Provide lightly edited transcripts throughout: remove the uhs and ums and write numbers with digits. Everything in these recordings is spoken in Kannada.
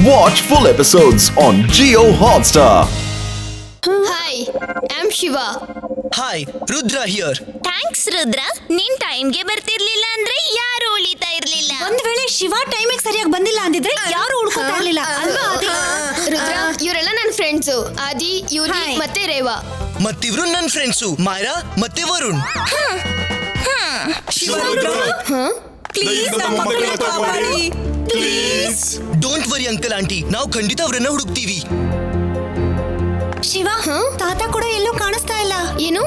Watch full episodes on Jio Hotstar. Hi, I'm Shiva. Hi, Rudra here. Thanks Rudra. ನೀನ್ ಟೈಮ್ಗೆ ಬರ್ತಿರ್ಲಿಲ್ಲ ಅಂದ್ರೆ ಯಾರು ಉಳಿತಾ ಇರ್ಲಿಲ್ಲ. ಒಂದ್ ವೇಳೆ ಶಿವ ಟೈಮಿಗೆ ಸರಿಯಾಗಿ ಬಂದಿಲ್ಲ ಅಂದಿದ್ರೆ ಯಾರು ಉಳ್ಕೊತಾ ಇರ್ಲಿಲ್ಲ ಅಲ್ವಾ ಆದಿ? ರುದ್ರ, ಇವರೆಲ್ಲ ನನ್ನ ಫ್ರೆಂಡ್ಸು. ಆದಿ, ಯೂರಿ Hi. ಮತ್ತೆ ರೇವಾ. ಮತ್ತಿವ್ರು ನನ್ನ ಫ್ರೆಂಡ್ಸು ಮಾಯರಾ ಮತ್ತೆ ವರುಣ್. ಪ್ಲೀಸ್ ನಮ್ಮ ಮಕ್ಕಳನ್ನ ಕಾಪಾಡಿ please. Don't worry uncle aunty, ನಾವು ಖಂಡಿತ ಅವರನ್ನ ಹುಡುಕ್ತೀವಿ. ಶಿವ, ತಾತ ಕೂಡ ಎಲ್ಲೂ ಕಾಣಿಸ್ತಾ ಇಲ್ಲ. ಏನು?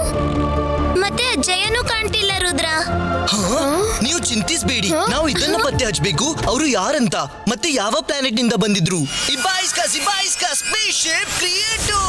ಮತ್ತೆ ಅಜ್ಜಯ್ಯನೂ ಕಾಣ್ತಿಲ್ಲ ರುದ್ರ. ನೀವು ಚಿಂತಿಸಬೇಡಿ, ನಾವು ಇದನ್ನ ಪತ್ತೆ ಹಚ್ಚಬೇಕು. ಅವರು ಯಾರಂತ ಮತ್ತೆ ಯಾವ ಪ್ಲಾನೆಟ್ ನಿಂದ ಬಂದಿದ್ರು. ಇಬಾಯಿಸ್ಕಾ ಸ್ಪೇಸ್‌ಶಿಪ್ ಕ್ರಿಯೇಟೋ.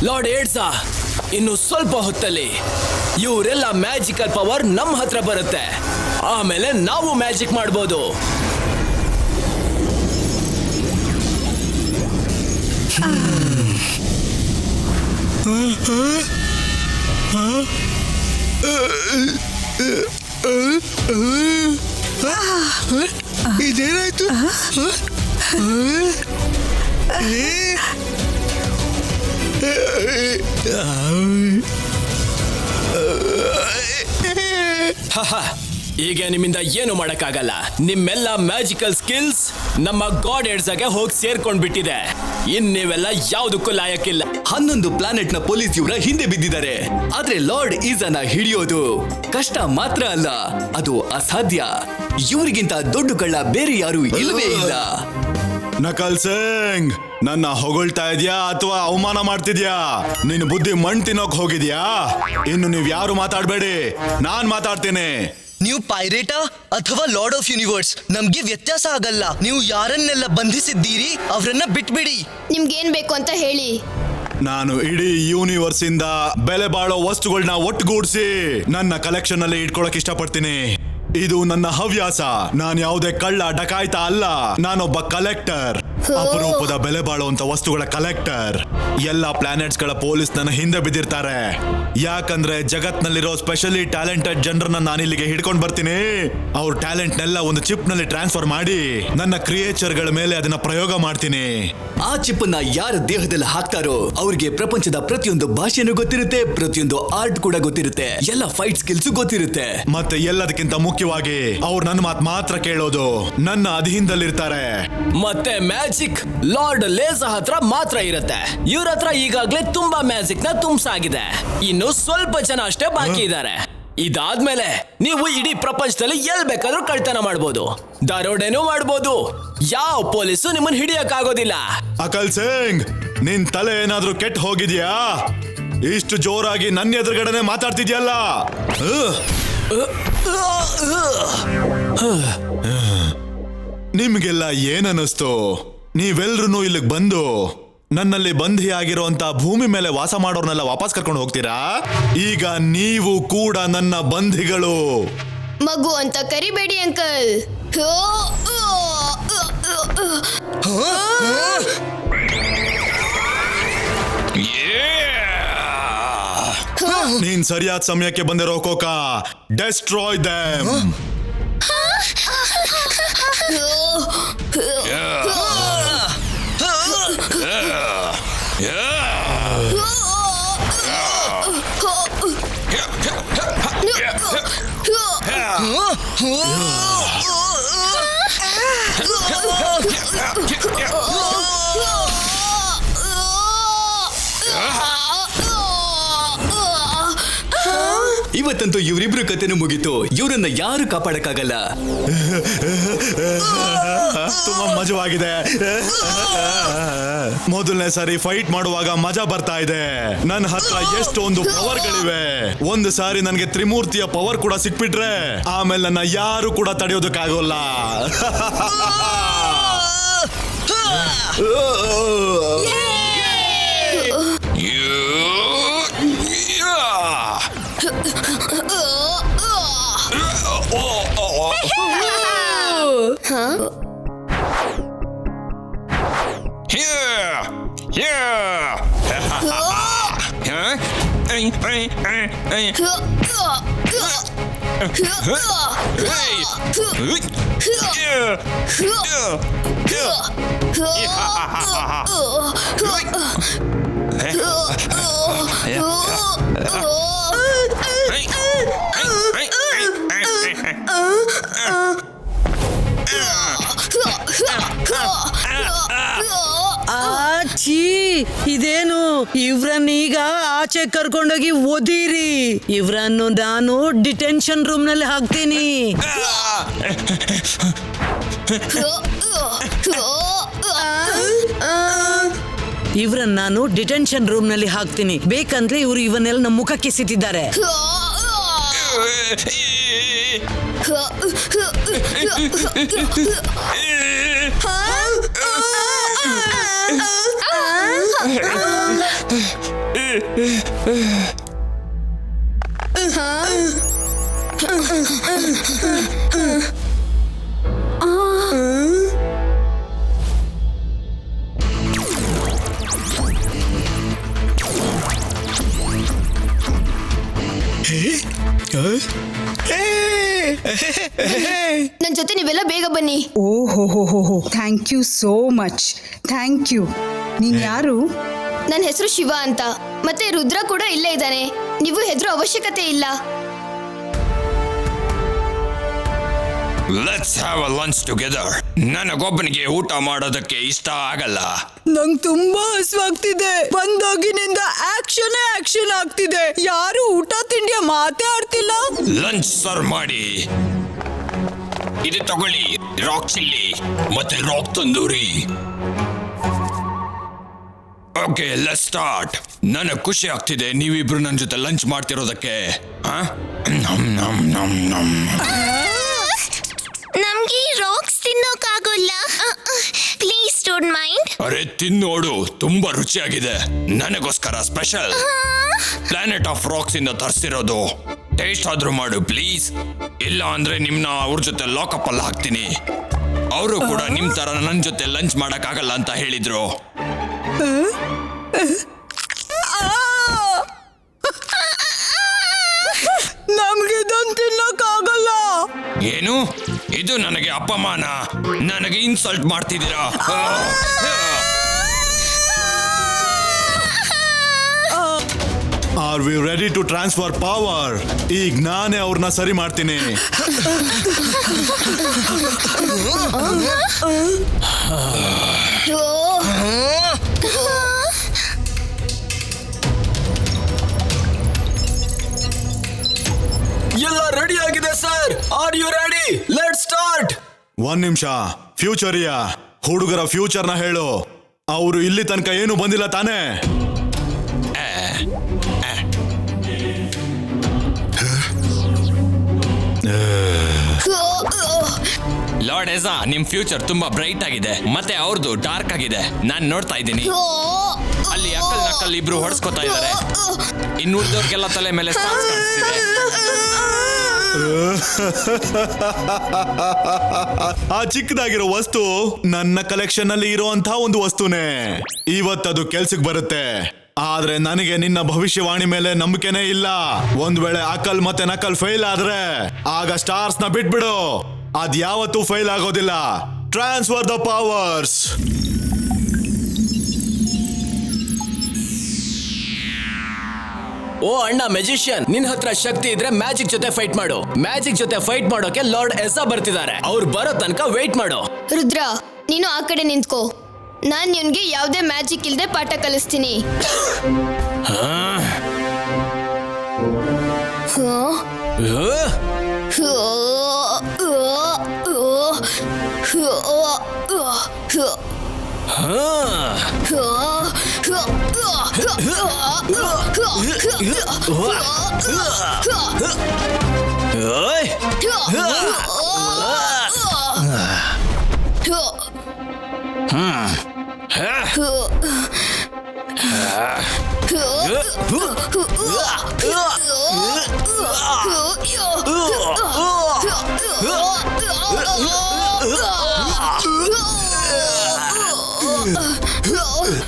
ಲಾರ್ಡ್ ಏಡ್ಸಾ, ಇನ್ನು ಸ್ವಲ್ಪ ಹೊತ್ತಲ್ಲಿ ಇವರೆಲ್ಲ ಮ್ಯಾಜಿಕಲ್ ಪವರ್ ನಮ್ಮ ಹತ್ರ ಬರುತ್ತೆ. ಆಮೇಲೆ ನಾವು ಮ್ಯಾಜಿಕ್ ಮಾಡ್ಬೋದು. ಇದೇನಾಯ್ತು? ಈಗ ನಿಮ್ಮಿಂದ ಏನು ಮಾಡಕ್ಕಾಗಲ್ಲ. ನಿಮ್ಮೆಲ್ಲ ಮ್ಯಾಜಿಕಲ್ ಸ್ಕಿಲ್ಸ್ ನಮ್ಮ ಗಾಡ್ ಏಡ್ಸಾಗೆ ಹೋಗಿ ಸೇರ್ಕೊಂಡ್ಬಿಟ್ಟಿದೆ. ಇನ್ನೀವೆಲ್ಲ ಯಾವುದಕ್ಕೂ ಲಾಯಕ್ಕಿಲ್ಲ. 11 ಪ್ಲಾನೆಟ್ ನ ಪೊಲೀಸ್ ಇವರ ಹಿಂದೆ ಬಿದ್ದಿದ್ದಾರೆ. ಆದ್ರೆ ಲಾರ್ಡ್ ಈಸನ ಹಿಡಿಯೋದು ಕಷ್ಟ ಮಾತ್ರ ಅಲ್ಲ, ಅದು ಅಸಾಧ್ಯ. ಇವರಿಗಿಂತ ದೊಡ್ಡ ಕಳ್ಳ ಬೇರೆ ಯಾರು ಇಲ್ಲವೇ ಇಲ್ಲ. ನಕಲ್ ಸಿಂಗ್, ನನ್ನ ಹೊಗಳ್ತಾ ಇದೆಯಾ ಅಥವಾ ಅವಮಾನ ಮಾಡ್ತಿದ್ಯಾ? ನಿನ್ನ ಬುದ್ಧಿ ಮಣ್ ತಿನ್ನೋಕ್ ಹೋಗಿದ್ಯಾ? ಇನ್ನು ನೀವ್ ಯಾರು ಮಾತಾಡ್ಬೇಡಿ, ನಾನ್ ಮಾತಾಡ್ತೇನೆ. ನೀವು ಪೈರೇಟಾ ಅಥವಾ ಲಾರ್ಡ್ ಆಫ್ ಯೂನಿವರ್ಸ್ ನಮ್ಗೆ ವ್ಯತ್ಯಾಸ ಆಗಲ್ಲ. ನೀವು ಯಾರನ್ನೆಲ್ಲ ಬಂಧಿಸಿದ್ದೀರಿ ಅವರನ್ನ ಬಿಟ್ಬಿಡಿ. ನಿಮ್ಗೇನ್ ಬೇಕು ಅಂತ ಹೇಳಿ. ನಾನು ಇಡೀ ಯೂನಿವರ್ಸ್ ಇಂದ ಬೆಲೆ ಬಾಳೋ ವಸ್ತುಗಳನ್ನ ಒಟ್ಟುಗೂಡಿಸಿ ನನ್ನ ಕಲೆಕ್ಷನ್ ಅಲ್ಲಿ ಇಟ್ಕೊಳಕ್ ಇಷ್ಟಪಡ್ತೀನಿ. ಇದು ನನ್ನ ಹವ್ಯಾಸ. ನಾನು ಯಾವುದೇ ಕಳ್ಳ ಡಕಾಯ್ತ ಅಲ್ಲ, ನಾನೊಬ್ಬ ಕಲೆಕ್ಟರ್. ಅಪರೂಪದ ಬೆಲೆ ಬಾಳುವಂತ ವಸ್ತುಗಳ ಕಲೆಕ್ಟರ್. ಎಲ್ಲಾ ಪ್ಲಾನೆಟ್ಸ್ ಗಳ ಪೊಲೀಸ್ ನನ್ನ ಹಿಂದೆ ಬಿದ್ದಿರ್ತಾರೆ. ಯಾಕಂದ್ರೆ ಜಗತ್ನಲ್ಲಿರೋ ಸ್ಪೆಷಲಿ ಟ್ಯಾಲೆಂಟೆಡ್ ಜನರನ್ನ ನಾನು ಇಲ್ಲಿಗೆ ಹಿಡ್ಕೊಂಡು ಬರ್ತೀನಿ. ಅವ್ರ ಟ್ಯಾಲೆಂಟ್ ನೆಲ್ಲ ಒಂದು ಚಿಪ್ ನಲ್ಲಿ ಟ್ರಾನ್ಸ್ಫರ್ ಮಾಡಿ ನನ್ನ ಕ್ರಿಯೇಚರ್ ಗಳ ಮೇಲೆ ಅದನ್ನ ಪ್ರಯೋಗ ಮಾಡ್ತೀನಿ. ಆ ಚಿಪ್ ಅನ್ನ ಯಾರ ದೇಹದಲ್ಲಿ ಹಾಕ್ತಾರೋ ಅವ್ರಿಗೆ ಪ್ರಪಂಚದ ಪ್ರತಿಯೊಂದು ಭಾಷೆನೂ ಗೊತ್ತಿರುತ್ತೆ, ಪ್ರತಿಯೊಂದು ಆರ್ಟ್ ಕೂಡ ಗೊತ್ತಿರುತ್ತೆ, ಎಲ್ಲ ಫೈಟ್ ಸ್ಕಿಲ್ಸ್ ಗೊತ್ತಿರುತ್ತೆ. ಮತ್ತೆ ಎಲ್ಲದಕ್ಕಿಂತ ಮುಖ್ಯವಾಗಿ ಅವ್ರು ನನ್ನ ಮಾತು ಮಾತ್ರ ಕೇಳೋದು, ನನ್ನ ಅಧೀನದಲ್ಲಿರ್ತಾರೆ. ಮತ್ತೆ ಮ್ಯಾಜಿಕ್ ಲಾರ್ಡ್ ಲೇಸಾ ಹತ್ರ ಮಾತ್ರ ಇರುತ್ತೆ. ಇವ್ರ ಹತ್ರ ಈಗಾಗ್ಲೇ ತುಂಬಾ ಮ್ಯಾಜಿಕ್ ನ ತುಂಬಿಸಾಗಿದೆ. ಇನ್ನು ಸ್ವಲ್ಪ ಜನ ಅಷ್ಟೇ ಬಾಕಿ ಇದ್ದಾರೆ. ಇದಾದ್ಮೇಲೆ ನೀವು ಇಡೀ ಪ್ರಪಂಚದಲ್ಲಿ ಎಲ್ ಬೇಕಾದ್ರೂ ಕಳ್ತನ ಮಾಡ್ಬೋದು, ದರೋಡೆನೂ ಮಾಡ್ಬೋದು. ಯಾವ ಪೊಲೀಸು ನಿಮ್ಮನ್ನ ಹಿಡಿಯಕ್ಕಾಗೋದಿಲ್ಲ. ಅಕಲ್ ಸಿಂಗ್, ನಿನ್ ತಲೆ ಏನಾದ್ರೂ ಕೆಟ್ಟ ಹೋಗಿದ್ಯಾ? ಇಷ್ಟು ಜೋರಾಗಿ ನನ್ನ ಎದುರುಗಡೆನೆ ಮಾತಾಡ್ತಿದ್ಯಲ್ಲ. ನಿಮ್ಗೆಲ್ಲ ಏನನ್ನಿಸ್ತು? ನೀವೆಲ್ರೂ ಇಲ್ಲಿಗೆ ಬಂದು ನನ್ನಲ್ಲಿ ಬಂಧಿಯಾಗಿರುವಂತ ಭೂಮಿ ಮೇಲೆ ವಾಸ ಮಾಡೋರ್ನೆಲ್ಲ ವಾಪಸ್ ಕರ್ಕೊಂಡು ಹೋಗ್ತೀರಾ? ಈಗ ನೀವು ಕೂಡ ನನ್ನ ಬಂಧಿಗಳು. ಮಗು ಅಂತ ಕರಿಬೇಡಿ ಅಂಕಲ್. ನೀನ್ ಸರಿಯಾದ ಸಮಯಕ್ಕೆ ಬಂದಿರೋ ಕೋಕಾ, ಡೆಸ್ಟ್ರಾಯ್ ದೆಮ್. ಇವತ್ತಂತೂ ಇವರಿಬ್ರು ಕತೆನೂ ಮುಗೀತು. ಇವರನ್ನ ಯಾರು ಕಾಪಾಡಕ್ಕಾಗಲ್ಲ. ತುಂಬಾ ಮಜವಾಗಿದೆ. ಮೊದಲನೇ ಸಾರಿ ಫೈಟ್ ಮಾಡುವಾಗ ಮಜಾ ಬರ್ತಾ ಇದೆ. ನನ್ನ ಹತ್ರ ಎಷ್ಟೊಂದು ಪವರ್ಗಳಿವೆ. ಒಂದು ಸಾರಿ ನನಗೆ ತ್ರಿಮೂರ್ತಿಯ ಪವರ್ ಕೂಡ ಸಿಕ್ಬಿಟ್ರೆ ಆಮೇಲೆ ನನ್ನ ಯಾರು ಕೂಡ ತಡೆಯೋದಕ್ಕಾಗೋಲ್ಲ. ಆಚಿ, ಇದೇನು? ಇವ್ರನ್ನೀಗ ಆಚೆ ಕರ್ಕೊಂಡೋಗಿ ಓದಿರಿ. ಇವ್ರನ್ನು ನಾನು ಡಿಟೆನ್ಷನ್ ರೂಮ್ ನಲ್ಲಿ ಹಾಕ್ತೀನಿ. ಇವ್ರನ್ನ ನಾನು ಡಿಟೆನ್ಷನ್ ರೂಮ್ ನಲ್ಲಿ ಹಾಕ್ತೀನಿ. ಬೇಕಂದ್ರೆ ಇವ್ರು ಇವನ್ನೆಲ್ಲ ನಮ್ಮ ಮುಖಕ್ಕೆ ಸಿತ್ತಿದ್ದಾರೆ. ನನ್ ಜೊತೆ ನೀವೆಲ್ಲ ಬೇಗ ಬನ್ನಿ. ಓಹೋ, thank you so much. Thank you. ನೀನ್ ಯಾರು? ನನ್ನ ಹೆಸರು ಶಿವ ಅಂತ. ಮತ್ತೆ ರುದ್ರ ಕೂಡ ಇಲ್ಲೇ ಇದ್ದಾನೆ. ನೀವು ಹೆದರೋ ಅವಶ್ಯಕತೆ ಇಲ್ಲ. Let's have a lunch together. ನನಗೊಬ್ಬನಿಗೆ ಊಟ ಮಾಡೋದಕ್ಕೆ ಇಷ್ಟ ಆಗಲ್ಲ. ನಂಗೆ ತುಂಬಾ ಹಸುವಾಗ್ತಿದೆ. ಬಂದಾಗಿನಿಂದ ಆಕ್ಷನ್ ಆಗ್ತಿದೆ. ಯಾರು ಊಟ ತಿಂಡಿಯ ಮಾತೇ ಆಡ್ತಿಲ್ಲ. ಲಂಚ್ ಸರ್ವ್ ಮಾಡಿ. ಇದು ತಗೊಳ್ಳಿ, ರಾಕ್ ಚಿಲ್ಲಿ ಮತ್ತೆ rock tandoori. Okay, let's start. ನನಗೆ ಖುಷಿ ಆಗ್ತಿದೆ ನೀವಿಬ್ರು ನನ್ನ ಜೊತೆ ಲಂಚ್ ಮಾಡ್ತಿರೋದಕ್ಕೆ. ನಮ್ಗೆ ರಾಕ್ಸ್ ತಿನ್ನೋಕ್ಕಾಗೋಲ್ಲ. Please don't mind. ಅರೆ ತಿನ್ನೋಡು, ತುಂಬಾ ರುಚಿಯಾಗಿದೆ. ನನಗೋಸ್ಕರ ಸ್ಪೆಷಲ್ ಪ್ಲಾನೆಟ್ ಆಫ್ ರಾಕ್ಸ್ ಇಂದ ತರಿಸಿರೋದು. ಟೇಸ್ಟ್ ಆದ್ರೂ ಮಾಡು ಪ್ಲೀಸ್. ಇಲ್ಲ ಅಂದ್ರೆ ನಿಮ್ನ ಅವ್ರ ಜೊತೆ ಲಾಕಪ್ ಅಲ್ಲಿ ಹಾಕ್ತೀನಿ. ಅವರು ಕೂಡ ನಿಮ್ ತರ ನನ್ನ ಜೊತೆ ಲಂಚ್ ಮಾಡಕ್ ಆಗಲ್ಲ ಅಂತ ಹೇಳಿದ್ರು. ನಮ್ಗೆ ಇದನ್ನು ತಿನ್ನೋಕ್ಕಾಗಲ್ಲ. ಏನು ಇದು? ನನಗೆ ಅಪಮಾನ. ನನಗೆ ಇನ್ಸಲ್ಟ್ ಮಾಡ್ತಿದ್ದೀರಾ? Are we ready to transfer power? ಈಗ ನಾನೇ ಅವ್ರನ್ನ ಸರಿ ಮಾಡ್ತೀನಿ. ಎಲ್ಲ ರೆಡಿ ಆಗಿದೆ sir. Are you ready? Let's start. ಒಂದ್ ನಿಮಿಷ. ಫ್ಯೂಚರಿಯ ಹುಡುಗರ ಫ್ಯೂಚರ್ನ ಹೇಳು. ಅವರು ಇಲ್ಲಿ ತನಕ ಏನು ಬಂದಿಲ್ಲ ತಾನೇ? ಲಾರ್ಡ್ ಎಜಾ, ನಿಮ್ ಫ್ಯೂಚರ್ ತುಂಬಾ ಬ್ರೈಟ್ ಆಗಿದೆ. ಮತ್ತೆ ಅವ್ರದ್ದು ಡಾರ್ಕ್ ಆಗಿದೆ. ನಾನ್ ನೋಡ್ತಾ ಇದ್ದೀನಿ. ಅಲ್ಲಿ ಅಕ್ಕಲ್ ನಕ್ಕಲ್ ಇಬ್ರು ಹೊಡ್ಸ್ಕೊತಾ ಇದ್ದಾರೆ. ಇನ್ನುಳಿದವ್ರಿಗೆಲ್ಲ ತಲೆ ಮೇಲೆ ಸ್ಟಾರ್ಸ್ ಕಾಣಿಸ್ತಿದೆ. ಆ ಚಿಕ್ಕದಾಗಿರೋ ವಸ್ತು ನನ್ನ ಕಲೆಕ್ಷನ್ ಅಲ್ಲಿ ಇರುವಂತಹ ಒಂದು ವಸ್ತುನೇ. ಇವತ್ತದು ಕೆಲ್ಸಕ್ಕೆ ಬರುತ್ತೆ. ಆದ್ರೆ ನನಗೆ ನಿನ್ನ ಭವಿಷ್ಯವಾಣಿ ಮೇಲೆ ನಂಬಿಕೆನೇ ಇಲ್ಲ. ಒಂದ್ ವೇಳೆ ಅಕಲ್ ಮತ್ತೆ ನಕಲ್ ಫೇಲ್ ಆದ್ರೆ ಆಗ ಸ್ಟಾರ್ಸ್ ನ ಬಿಟ್ಬಿಡು. ಅದ್ ಯಾವತ್ತೂ ಫೇಲ್ ಆಗೋದಿಲ್ಲ. Transfer the powers. ಓ ಅಣ್ಣ ಮೆಜಿಷಿಯನ್, ನಿನ್ ಹತ್ರ ಶಕ್ತಿ ಇದ್ರೆ ಮ್ಯಾಜಿಕ್ ಜೊತೆ ಫೈಟ್ ಮಾಡು. ಮ್ಯಾಜಿಕ್ ಜೊತೆ ಫೈಟ್ ಮಾಡೋಕೆ ಲಾರ್ಡ್ ಎಸಾ ಬರ್ತಿದ್ದಾರೆ. ಅವ್ರು ಬರೋ ತನಕ ವೇಟ್ ಮಾಡು. ರುದ್ರ, ನೀನು ಆ ಕಡೆ ನಿಂತ್ಕೋ. ನಾನ್ ನಿನ್ಗೆ ಯಾವ್ದೇ ಮ್ಯಾಜಿಕ್ ಇಲ್ದೆ ಪಾಠ ಕಲಿಸ್ತೀನಿ.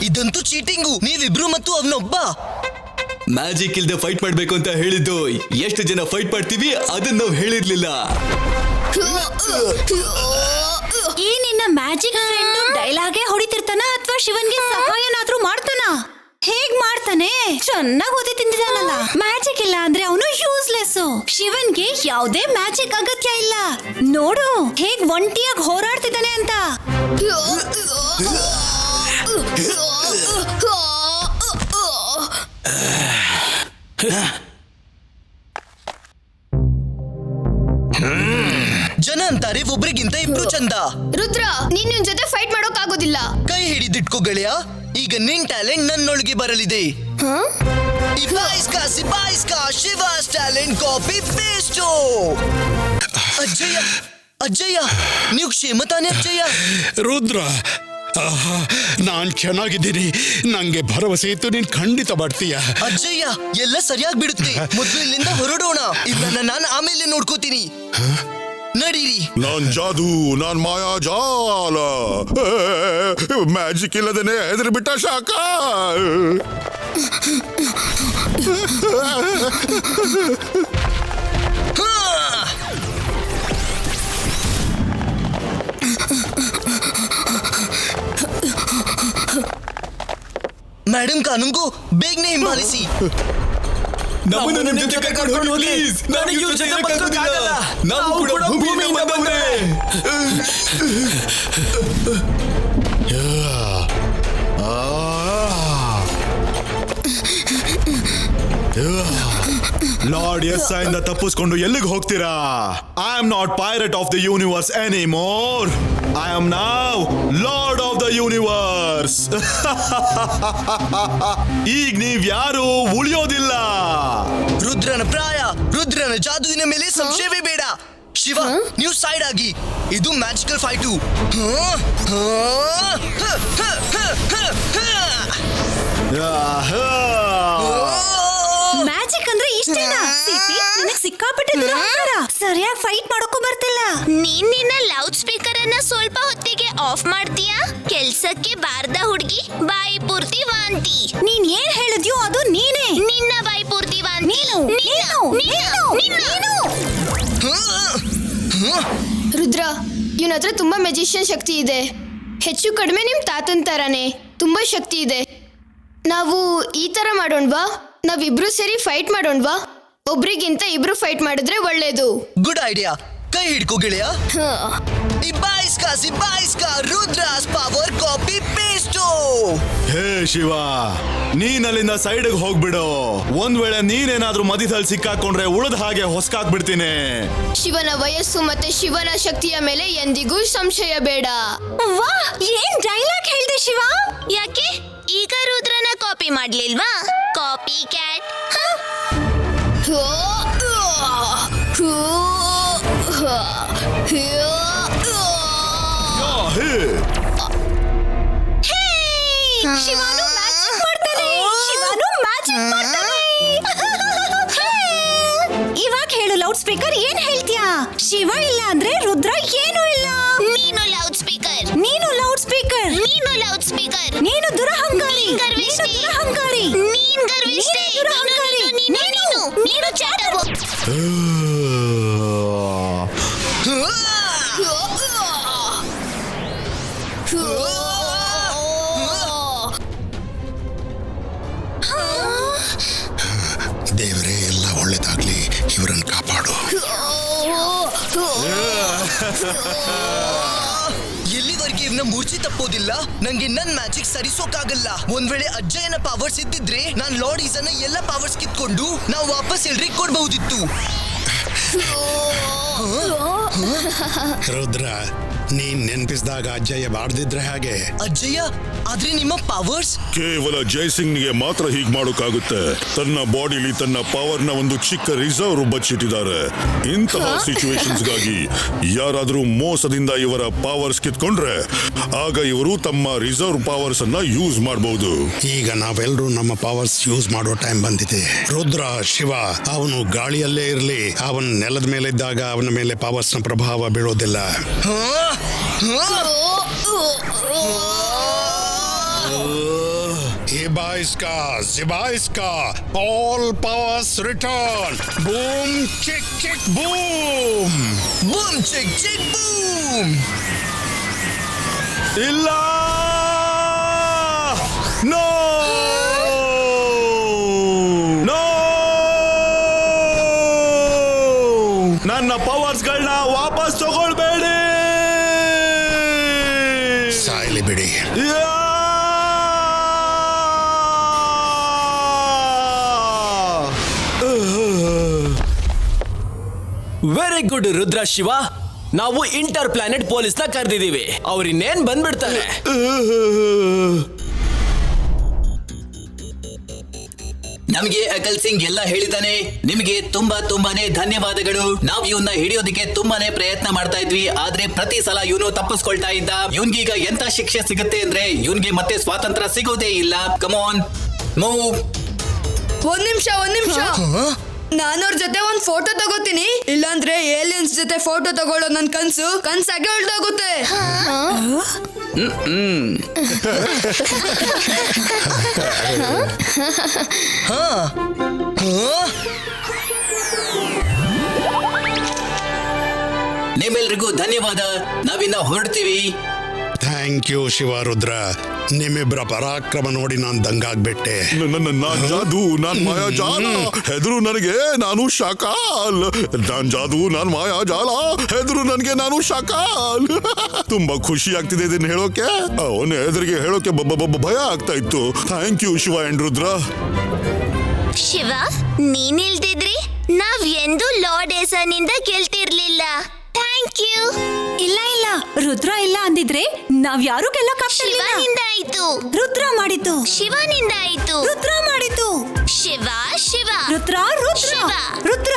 ಇದಂತೂ ಚೀಟಿಂಗು. ನೀವಿಬ್ರು ಮತ್ತು ಅವನೊಬ್ಬ. ಮ್ಯಾಜಿಕ್ ಇಲ್ದೆ ಫೈಟ್ ಮಾಡ್ಬೇಕು ಅಂತ ಹೇಳಿದ್ದು. ಎಷ್ಟು ಜನ ಫೈಟ್ ಮಾಡ್ತೀವಿ ಅದನ್ನ ನಾವು ಹೇಳಿರ್ಲಿಲ್ಲ. ಈ ನಿನ್ನ ಮ್ಯಾಜಿಕ್ ಫ್ರೆಂಡ್ ಡೈಲಾಗೇ ಹೊಡಿತಿರ್ತಾನ ಅಥವಾ ಶಿವನ್ಗೆ ಸಹಾಯನಾದ್ರೂ ಮಾಡ್ತಾನ? ಹೇಗ್ ಮಾಡ್ತಾನೆ? ಚೆನ್ನಾಗಿ ಓದಿ ತಿಂದಿದಾನಲ್ಲ. ಮ್ಯಾಜಿಕ್ ಇಲ್ಲ ಅಂದ್ರೆ ಅವನು ಯೂಸ್ಲೆಸ್. ಶಿವನ್ಗೆ ಯಾವುದೇ ಮ್ಯಾಜಿಕ್ ಅಗತ್ಯ ಇಲ್ಲ. ನೋಡು ಹೇಗ್ ಒಂಟಿಯಾಗಿ ಹೋರಾಡ್ತಿದ್ದಾನೆ ಅಂತ. ಜನ ಅಂತಾರೆ ಒಬ್ರಿಗಿಂತ ಇಬ್ರು ಚಂದ. ರುದ್ರ, ನೀನ್ ನಿನ್ ಜೊತೆ ಫೈಟ್ ಮಾಡೋಕ್ ಆಗೋದಿಲ್ಲ. ಕೈ ಹಿಡಿದಿಟ್ಕೋ ಗೆಳೆಯ. ಈಗ ನಿನ್ ಟ್ಯಾಲೆಂಟ್ ನನ್ನೊಳಗೆ ಬರಲಿದೆ. ಇಬಾಯಿಸ್ಕಾ ಶಿವಾಸ್ ಟ್ಯಾಲೆಂಟ್ ಕಾಪಿ ಪೇಸ್ಟ್. ಅಜ್ಜಯ್ಯ, ಅಜ್ಜಯ್ಯ, ನೀವು ಕ್ಷೇಮ ತಾನೆ ಅಜ್ಜಯ್ಯ? ರುದ್ರ, ನಾನ್ ಚೆನ್ನಾಗಿದ್ದೀನಿ. ನಂಗೆ ಭರವಸೆ ಇತ್ತು ನೀನ್ ಖಂಡಿತ ಬರ್ತೀಯ. ಅಜ್ಜಯ್ಯ, ಎಲ್ಲ ಸರಿಯಾಗಿ ಬಿಡುತ್ತೆ. ಮೊದಲು ಇಲ್ಲಿಂದ ಹೊರಡೋಣ. ಇದನ್ನ ನಾನು ಆಮೇಲೆ ನೋಡ್ಕೋತೀನಿ. ನಡೀರಿ. ನಾನ್ ಜಾದೂ, ನಾನ್ ಮಾಯಾ ಜಾಲ. ಮ್ಯಾಜಿಕ್ ಇಲ್ಲದೇನೆ ಹೆದರಿ ಬಿಟ್ಟ ಶಾಕ. ಮೇಡಮ್ ಕಾನೂನ್ಗೂ ಬೇಗನೆ ಹಿಂಬಾಲಿಸಿ. ನಮ್ಮನ್ನು ನಿಮ್ ಜೊತೆ ಕರ್ಕೊಂಡು ಹೋಗಿ. ನನಗೆ ಇವ್ರ ಜೊತೆ ಬದುಕೋಕ್ಕಾಗಲ್ಲ. ನಾವು ಕೂಡ ಭೂಮಿಯಿಂದ ಬಂದ್ರೆ. ಲಾರ್ಡ್ ಎಸ್ ಇಂದ ತಪ್ಪಿಸ್ಕೊಂಡು ಎಲ್ಲಿಗೆ ಹೋಗ್ತೀರಾ? I am not pirate of the universe anymore. I am now lord of the universe. ಈಗ ನೀವ್ ಯಾರು ಉಳಿಯೋದಿಲ್ಲ. ರುದ್ರನ ಪ್ರಾಯ, ರುದ್ರನ ಜಾದುವಿನ ಮೇಲೆ ಸಂಶಯವೇ ಬೇಡ. ಶಿವ, ನೀವು ಸೈಡ್ ಆಗಿ. ಇದು ಮ್ಯಾಜಿಕಲ್ ಫೈಟು. ಮ್ಯಾಜಿಕ್ ಅಂದ್ರೆ ಇಷ್ಟೇನಾ? ನನಗೆ ಸಿಕ್ಕಾಪಟ್ಟೆ ದುರಹಂಕಾರ. ಸರಿಯಾಗಿ ಫೈಟ್ ಮಾಡೋಕ್ಕೂ ಬರ್ತಿಲ್ಲ. ನೀನ್ ನಿನ್ನ ಲೌಡ್ ಸ್ಪೀಕರ್ ಅನ್ನ ಸ್ವಲ್ಪ ಹೊತ್ತಿಗೆ ಆಫ್ ಮಾಡ್ತೀಯಾ? ಕೆಲ್ಸಕ್ಕೆ ಬಾರ್ದ ಹುಡುಗಿ, ಬಾಯಿ ಪೂರ್ತಿ ವಾಂತಿ. ನೀನ್ ಏನ್ ಹೇಳಿದ್ಯೋ ಅದು ನೀನೇ. ನಿನ್ನ ಬಾಯಿ ಪೂರ್ತಿ ವಾಂತಿ. ರುದ್ರ, ಇವನ ಹತ್ರ ತುಂಬಾ ಮೆಜಿಷಿಯನ್ ಶಕ್ತಿ ಇದೆ. ಹೆಚ್ಚು ಕಡಿಮೆ ನಿಮ್ ತಾತನ್ ತರಾನೇ ತುಂಬಾ ಶಕ್ತಿ ಇದೆ. ನಾವು ಈ ತರ ಮಾಡೋಣ್ವಾ? ನಾವಿಬ್ರು ಸೇರಿ ಫೈಟ್ ಮಾಡೋಣ್ವಾ? ಒಬ್ರಿಗಿಂತ ಇಬ್ರು ಫೈಟ್ ಮಾಡಿದ್ರೆ ಒಳ್ಳೇದು. Good idea. ಕೈ ಹಿಡ್ಕೋ ಗೆಳೆಯ. ಇಬಾಯಿಸ್ಕಾ ರುದ್ರಾಸ್ ಪವರ್ ಕಾಪಿ ಪೇಸ್ಟ್. ಹೇ ಶಿವ, ನೀನ್ ಅಲ್ಲಿಂದ ಸೈಡ್ಗೆ ಹೋಗ್ಬಿಡು. ಒಂದ್ ವೇಳೆ ನೀನೇನಾದ್ರೂ ಮಧ್ಯದಲ್ಲಿ ಸಿಕ್ಕಾಕೊಂಡ್ರೆ ಉಳಿದ ಹಾಗೆ ಹೊಸ್ಕಾಕ್ಬಿಡ್ತೀನಿ. ಶಿವನ ವಯಸ್ಸು ಮತ್ತೆ ಶಿವನ ಶಕ್ತಿಯ ಮೇಲೆ ಎಂದಿಗೂ ಸಂಶಯ ಬೇಡ. ವಾ, ಏನ್ ಡೈಲಾಗ್ ಹೇಳ್ದೆ ಶಿವ? ಯಾಕೆ ಈಗ ರುದ್ರನ ಕಾಪಿ ಮಾಡ್ಲಿಲ್ವಾ? Copy cat. ಶಿವನು ಮ್ಯಾಜಿಕ್ ಮಾಡ್ತಾನೆ. ಇವಾಗ ಹೇಳು ಲೌಡ್ ಸ್ಪೀಕರ್, ಏನ್ ಹೇಳ್ತೀಯಾ? ಶಿವ ಇಲ್ಲ ಅಂದ್ರೆ ರುದ್ರ ಏನೂ ಇಲ್ಲ. ನೀನು ಲೌಡ್ ಸ್ಪೀಕರ್, ನೀನು ಲೌಡ್ ಸ್ಪೀಕರ್, ನೀನು ಲೌಡ್ ಸ್ಪೀಕರ್, ನೀನು ದುರಹಂಕಾರಿ, ನೀನ್ ಗರ್ವಿಷ್ಠೆ, ನೀನು ದುರಹಂಕಾರಿ, ನೀನ್ ಗರ್ವಿಷ್ಠೆ, ನೀನು ದುರಹಂಕಾರಿ, ನೀನು ಚಾಟವು. ದೇವರೇ ಎಲ್ಲ ಒಳ್ಳೇದಾಗ್ಲಿ, ಇವರನ್ನು ಕಾಪಾಡು. ಎಲ್ಲಿವರೆಗೆ ಇವನ ಮೂರ್ಛೆ ತಪ್ಪೋದಿಲ್ಲ, ನಂಗೆ ನನ್ ಮ್ಯಾಜಿಕ್ ಸರಿಸೋಕಾಗಲ್ಲ. ಒಂದ್ ವೇಳೆ ಅಜ್ಜಯ್ಯನ ಪವರ್ಸ್ ಇದ್ದಿದ್ರೆ ನಾನ್ ಲಾರ್ಡ್ ಈಸನ ಎಲ್ಲ ಪವರ್ಸ್ ಕಿತ್ಕೊಂಡು ನಾವು ವಾಪಸ್ ಎಲ್ರಿಗೆ ಕೊಡ್ಬಹುದಿತ್ತು. ರುದ್ರ, ನೀನ್ ನೆನ್ಪಿಸಿದಾಗ ಅಜ್ಜಯ್ಯ ಬಾಡ್ದಿದ್ರೆ ಹಾಗೆ. ಅಜ್ಜಯ್ಯ, ಆದ್ರೆ ನಿಮ್ಮ ಪವರ್ಸ್ ಕೇವಲ ಜೈಸಿಂಗ್ನಿಗೆ ಮಾತ್ರ ಹೀಗ್ ಮಾಡೋಕ್ಕಾಗುತ್ತೆ. ತನ್ನ ಬಾಡಿಲಿ ತನ್ನ ಪವರ್ ನ ಒಂದು ಚಿಕ್ಕ ರಿಸರ್ವ್ ಬಚ್ಚಿಟ್ಟಿದ್ದಾರೆ. ಇಂತಹ ಸಿಚುವೇಶನ್ಸ್ ಗಾಗಿ ಯಾರಾದ್ರೂ ಮೋಸದಿಂದ ಇವರ ಪವರ್ಸ್ ಕಿತ್ಕೊಂಡ್ರೆ ಆಗ ಇವರು ತಮ್ಮ ರಿಸರ್ವ್ ಪವರ್ಸ್ ಅನ್ನ ಯೂಸ್ ಮಾಡಬಹುದು. ಈಗ ನಾವೆಲ್ಲರೂ ನಮ್ಮ ಪವರ್ಸ್ ಯೂಸ್ ಮಾಡೋ ಟೈಮ್ ಬಂದಿದೆ. ರುದ್ರ, ಶಿವ, ಅವನು ಗಾಳಿಯಲ್ಲೇ ಇರ್ಲಿ, ಅವನ ನೆಲದ ಮೇಲೆ ಇದ್ದಾಗ ಅವನ ಮೇಲೆ ಪವರ್ಸ್ ನ ಪ್ರಭಾವ ಬೀಳೋದಿಲ್ಲ. Ibaiska, Zibaiska, all powers return. Boom, chick, chick, boom. Boom, chick, chick, boom. ಇಲ್ಲ, ನೋ ನೋ, ನನ್ನ ಪವರ್ಸ್ಗಳನ್ನ ವಾಪಸ್ ತಗೊಳ್ಬೇಡಿ. ಸಾಯಲಿ ಬಿಡಿ. Very good Rudra, Shiva. ನಾವು ಇಂಟರ್ ಪ್ಲಾನೆಟ್ ಪೊಲೀಸ್ನ ಕರೆದಿದ್ದೀವಿ. ಅವ್ರು ಇನ್ನೇನ್ ಬಂದ್ಬಿಡ್ತಾರೆ. ನಮಗೆ ಅಕಲ್ ಸಿಂಗ್ ಎಲ್ಲ ಹೇಳಿದಾನೆ. ನಿಮಗೆ ತುಂಬಾನೇ ಧನ್ಯವಾದಗಳು. ನಾವು ಇವನ್ನ ಹಿಡಿಯೋದಕ್ಕೆ ತುಂಬಾನೇ ಪ್ರಯತ್ನ ಮಾಡ್ತಾ ಇದ್ವಿ, ಆದ್ರೆ ಪ್ರತಿ ಸಲ ಇವನು ತಪ್ಪಿಸ್ಕೊಳ್ತಾ ಇದ್ದ. ಇವನ್ಗೀಗ ಎಂತ ಶಿಕ್ಷೆ ಸಿಗುತ್ತೆ ಅಂದ್ರೆ ಇವನ್ಗೆ ಮತ್ತೆ ಸ್ವಾತಂತ್ರ್ಯ ಸಿಗೋದೇ ಇಲ್ಲ. ಕಮಾನ್, ಮೂವ್. ಒಂದ್ ನಿಮಿಷ, ನಾನವ್ರ ಜೊತೆ ಒಂದ್ ಫೋಟೋ ತಗೋತೀನಿ. ಇಲ್ಲಾಂದ್ರೆ ಏಲಿಯನ್ಸ್ ಜೊತೆ ಫೋಟೋ ತಗೊಳ್ಳೋ ನನ್ ಕನ್ಸಾಗೆ ಹೊರಟೋಗುತ್ತೆ. ನಿಮ್ಮೆಲ್ರಿಗೂ ಧನ್ಯವಾದ. ನಾವಿನ್ನ ಹೊರಡ್ತೀವಿ. Thank you Shiva, Rudra. ನಿಮ್ಮಿಬ್ಬರ ಪರಾಕ್ರಮ ನೋಡಿ ನಾನು ದಂಗಾಗ್ಬಿಟ್ಟೆ. ನಾನ್ ಜಾದು, ನಾನ್ ಮಾಯಾಜಾಲ. ಹೆದರು ನನಗೆ, ನಾನು ಶಾಕಾಲ್. ನಾನ್ ಜಾದು, ನಾನ್ ಮಾಯಾಜಾಲ. ಹೆದರು ನನಗೆ, ನಾನು ಶಾಕಾಲ್. ತುಂಬಾ ಖುಷಿ ಆಗ್ತಿದೆ ಇದನ್ನ ಹೇಳೋಕೆ. ಅವನ ಹೆದರಿಗೆ ಹೇಳೋಕೆ ಭಯ ಆಗ್ತಾ ಇತ್ತು. Thank you Shiva and Rudra. Shiva, ನೀನಿಲ್ದಿದ್ರಿ ನಾವ್ ಎಂದು ಲಾರ್ಡ್ ಏಸನಿಂದ ಗೆಲ್ತಿರ್ಲಿಲ್ಲ. Thank you. ಇಲ್ಲ, ರುದ್ರ ಇಲ್ಲ ಅಂದಿದ್ರೆ ನಾವ್ ಯಾರು ಗೆಲ್ಲಕ್ಕಾಗ್ತಿರ್ಲಿಲ್ಲ. ಶಿವನಿಂದ ಆಯ್ತು. ರುದ್ರ ಮಾಡಿದ್ದು. ಶಿವನಿಂದ ಆಯ್ತು. ರುದ್ರ ಮಾಡಿದ್ದು. ಶಿವ, ರುದ್ರ, ರುದ್ರ.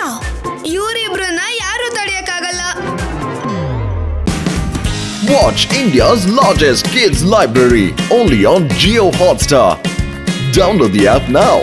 ಇವರಿಬ್ರನ್ನ ಯಾರು ತಡೆಯಕ್ಕಾಗಲ್ಲ. Watch India's largest kids library only on Jio Hotstar. Download the app now.